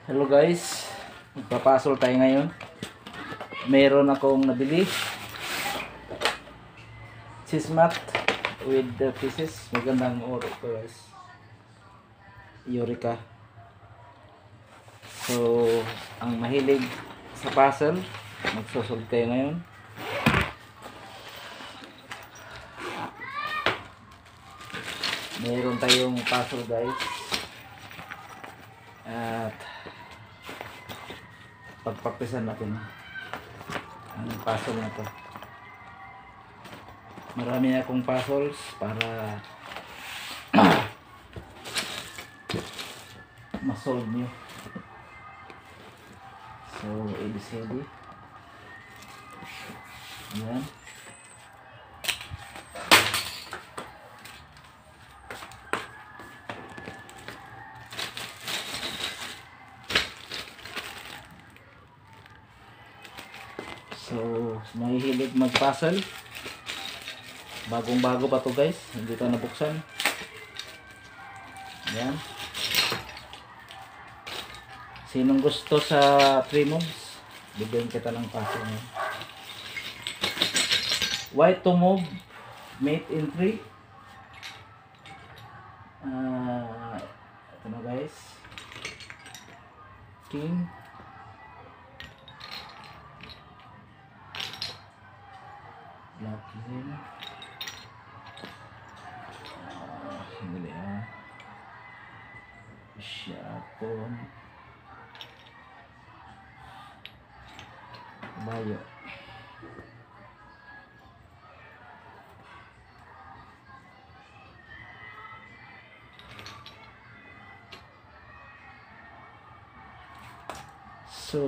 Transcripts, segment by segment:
Hello guys, magpapasol tayo ngayon. Meron akong nabili cheese mat with the pieces. Magandang oro ito guys, Eureka. So ang mahilig sa puzzle, magsosolve tayo ngayon. Meron tayong puzzle guys, at pagpraktisan natin ang puzzle na to. Marami akong puzzles para ma-solve nyo. So ABCD, yan. So, mahihilig mag-puzzle. Bagong-bago pa to guys. Hindi to nabuksan. Yan. Sinong gusto sa 3 moves, bigyan kita ng puzzle ngayon. White to move, mate in 3. Ito na guys. King. Black din. Sandali Siyapon. Bayo. So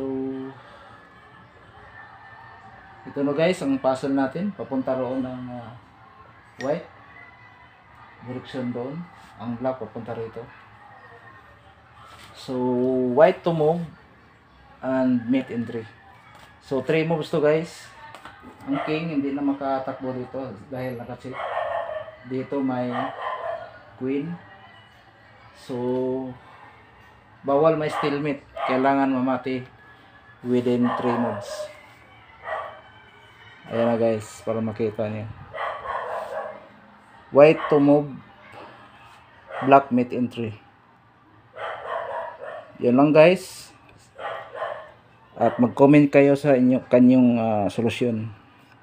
ito na guys ang puzzle natin. Papunta roon ng white, direction doon. Ang black papunta rito. So white to move and mate in 3. So 3 moves to guys. Ang king hindi na makatakbo dito dahil naka-check. Dito may queen. So bawal may stalemate. Kailangan mamati within 3 moves. Ayan na guys, para makita niyo. White to move, black mate in 3. Yan lang guys. At mag-comment kayo sa kanyang solusyon.